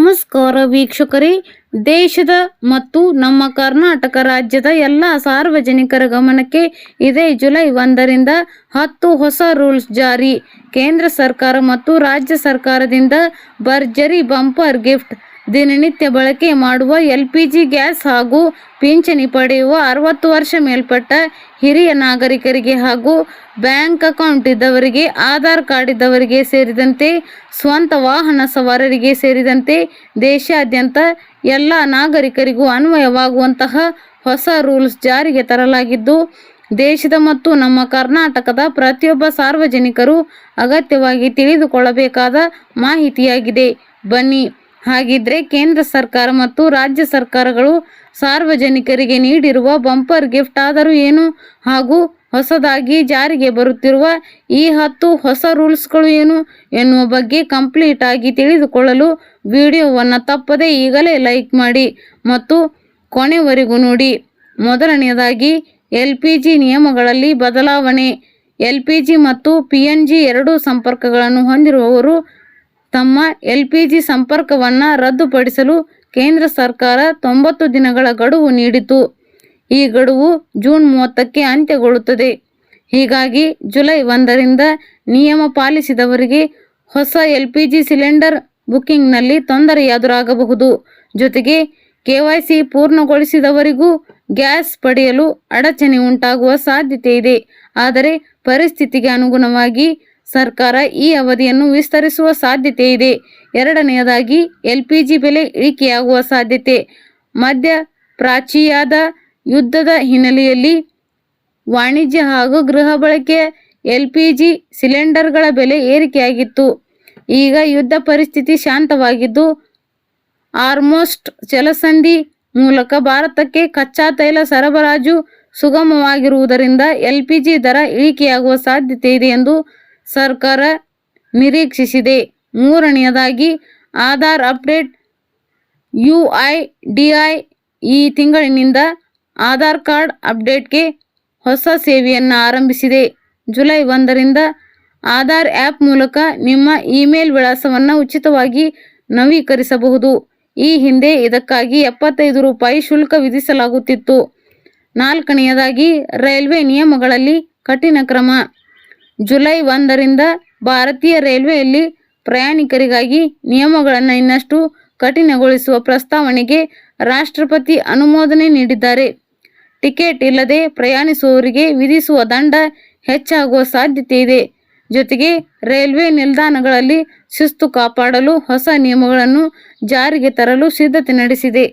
ನಮಸ್ಕಾರ ವೀಕ್ಷಕರೇ, ದೇಶದ ಮತ್ತು ನಮ್ಮ ಕರ್ನಾಟಕ ರಾಜ್ಯದ ಎಲ್ಲ ಸಾರ್ವಜನಿಕರ ಗಮನಕ್ಕೆ ಇದೇ ಜುಲೈ 1ರಿಂದ 10 ಹೊಸ ರೂಲ್ಸ್ ಜಾರಿ. ಕೇಂದ್ರ ಸರ್ಕಾರ ಮತ್ತು ರಾಜ್ಯ ಸರ್ಕಾರದಿಂದ ಭರ್ಜರಿ ಬಂಪರ್ ಗಿಫ್ಟ್. ದಿನನಿತ್ಯ ಬಳಕೆ ಮಾಡುವ LPG ಗ್ಯಾಸ್ ಹಾಗೂ ಪಿಂಚಣಿ ಪಡೆಯುವ 60 ವರ್ಷ ಮೇಲ್ಪಟ್ಟ ಹಿರಿಯ ನಾಗರಿಕರಿಗೆ ಹಾಗೂ ಬ್ಯಾಂಕ್ ಅಕೌಂಟ್ ಇದ್ದವರಿಗೆ, ಆಧಾರ್ ಕಾರ್ಡ್ ಇದ್ದವರಿಗೆ ಸೇರಿದಂತೆ ಸ್ವಂತ ವಾಹನ ಸವಾರರಿಗೆ ಸೇರಿದಂತೆ ದೇಶಾದ್ಯಂತ ಎಲ್ಲ ನಾಗರಿಕರಿಗೂ ಅನ್ವಯವಾಗುವಂತಹ ಹೊಸ ರೂಲ್ಸ್ ಜಾರಿಗೆ ತರಲಾಗಿದ್ದು, ದೇಶದ ಮತ್ತು ನಮ್ಮ ಕರ್ನಾಟಕದ ಪ್ರತಿಯೊಬ್ಬ ಸಾರ್ವಜನಿಕರು ಅಗತ್ಯವಾಗಿ ತಿಳಿದುಕೊಳ್ಳಬೇಕಾದ ಮಾಹಿತಿಯಾಗಿದೆ. ಬನ್ನಿ, ಹಾಗಿದ್ರೆ ಕೇಂದ್ರ ಸರ್ಕಾರ ಮತ್ತು ರಾಜ್ಯ ಸರ್ಕಾರಗಳು ಸಾರ್ವಜನಿಕರಿಗೆ ನೀಡಿರುವ ಬಂಪರ್ ಗಿಫ್ಟ್ ಆದರೂ ಏನು ಹಾಗೂ ಹೊಸದಾಗಿ ಜಾರಿಗೆ ಬರುತ್ತಿರುವ ಈ 10 ಹೊಸ ರೂಲ್ಸ್ಗಳು ಏನು ಎನ್ನುವ ಬಗ್ಗೆ ಕಂಪ್ಲೀಟ್ ಆಗಿ ತಿಳಿದುಕೊಳ್ಳಲು ವಿಡಿಯೋವನ್ನು ತಪ್ಪದೆ ಈಗಲೇ ಲೈಕ್ ಮಾಡಿ ಮತ್ತು ಕೊನೆವರೆಗೂ ನೋಡಿ. ಮೊದಲನೆಯದಾಗಿ LPG ನಿಯಮಗಳಲ್ಲಿ ಬದಲಾವಣೆ. LPG ಮತ್ತು PNG ಎರಡೂ ಸಂಪರ್ಕಗಳನ್ನು ಹೊಂದಿರುವವರು ತಮ್ಮ LPG ಸಂಪರ್ಕವನ್ನು ರದ್ದುಪಡಿಸಲು ಕೇಂದ್ರ ಸರ್ಕಾರ 90 ದಿನಗಳ ಗಡುವು ನೀಡಿತು. ಈ ಗಡುವು ಜೂನ್ 30ಕ್ಕೆ ಅಂತ್ಯಗೊಳ್ಳುತ್ತದೆ. ಹೀಗಾಗಿ ಜುಲೈ 1ರಿಂದ ನಿಯಮ ಪಾಲಿಸಿದವರಿಗೆ ಹೊಸ LPG ಸಿಲಿಂಡರ್ ಬುಕ್ಕಿಂಗ್ನಲ್ಲಿ ತೊಂದರೆ ಎದುರಾಗಬಹುದು. ಜೊತೆಗೆ KYC ಪೂರ್ಣಗೊಳಿಸಿದವರಿಗೂ ಗ್ಯಾಸ್ ಪಡೆಯಲು ಅಡಚಣೆ ಉಂಟಾಗುವ ಸಾಧ್ಯತೆ ಇದೆ. ಆದರೆ ಪರಿಸ್ಥಿತಿಗೆ ಅನುಗುಣವಾಗಿ ಸರ್ಕಾರ ಈ ಅವಧಿಯನ್ನು ವಿಸ್ತರಿಸುವ ಸಾಧ್ಯತೆ ಇದೆ. ಎರಡನೆಯದಾಗಿ LPG ಬೆಲೆ ಇಳಿಕೆಯಾಗುವ ಸಾಧ್ಯತೆ. ಮಧ್ಯ ಪ್ರಾಚ್ಯದ ಯುದ್ಧದ ಹಿನ್ನೆಲೆಯಲ್ಲಿ ವಾಣಿಜ್ಯ ಹಾಗೂ ಗೃಹ ಬಳಕೆಯ LPG ಸಿಲಿಂಡರ್ಗಳ ಬೆಲೆ ಏರಿಕೆಯಾಗಿತ್ತು. ಈಗ ಯುದ್ಧ ಪರಿಸ್ಥಿತಿ ಶಾಂತವಾಗಿದ್ದು, ಆರ್ಮೋಸ್ಟ್ ಜಲಸಂಧಿ ಮೂಲಕ ಭಾರತಕ್ಕೆ ಕಚ್ಚಾ ತೈಲ ಸರಬರಾಜು ಸುಗಮವಾಗಿರುವುದರಿಂದ LPG ದರ ಇಳಿಕೆಯಾಗುವ ಸಾಧ್ಯತೆ ಇದೆ ಎಂದು ಸರ್ಕಾರ ನಿರೀಕ್ಷಿಸಿದೆ. ಮೂರನೆಯದಾಗಿ ಆಧಾರ್ ಅಪ್ಡೇಟ್. UIDAI ಈ ತಿಂಗಳಿನಿಂದ ಆಧಾರ್ ಕಾರ್ಡ್ ಅಪ್ಡೇಟ್ಗೆ ಹೊಸ ಸೇವೆಯನ್ನು ಆರಂಭಿಸಿದೆ. ಜುಲೈ 1ರಿಂದ ಆಧಾರ್ ಆ್ಯಪ್ ಮೂಲಕ ನಿಮ್ಮ ಇಮೇಲ್ ವಿಳಾಸವನ್ನು ಉಚಿತವಾಗಿ ನವೀಕರಿಸಬಹುದು. ಈ ಹಿಂದೆ ಇದಕ್ಕಾಗಿ 75 ರೂಪಾಯಿ ಶುಲ್ಕ ವಿಧಿಸಲಾಗುತ್ತಿತ್ತು. ನಾಲ್ಕನೆಯದಾಗಿ ರೈಲ್ವೆ ನಿಯಮಗಳಲ್ಲಿ ಕಠಿಣ ಕ್ರಮ. ಜುಲೈ 1ರಿಂದ ಭಾರತೀಯ ರೈಲ್ವೆಯಲ್ಲಿ ಪ್ರಯಾಣಿಕರಿಗಾಗಿ ನಿಯಮಗಳನ್ನು ಇನ್ನಷ್ಟು ಕಠಿಣಗೊಳಿಸುವ ಪ್ರಸ್ತಾವನೆಗೆ ರಾಷ್ಟ್ರಪತಿ ಅನುಮೋದನೆ ನೀಡಿದ್ದಾರೆ. ಟಿಕೆಟ್ ಇಲ್ಲದೆ ಪ್ರಯಾಣಿಸುವವರಿಗೆ ವಿಧಿಸುವ ದಂಡ ಹೆಚ್ಚಾಗುವ ಸಾಧ್ಯತೆ ಇದೆ. ಜೊತೆಗೆ ರೈಲ್ವೆ ನಿಲ್ದಾಣಗಳಲ್ಲಿ ಶಿಸ್ತು ಕಾಪಾಡಲು ಹೊಸ ನಿಯಮಗಳನ್ನು ಜಾರಿಗೆ ತರಲು ಸಿದ್ಧತೆ ನಡೆಸಿದೆ.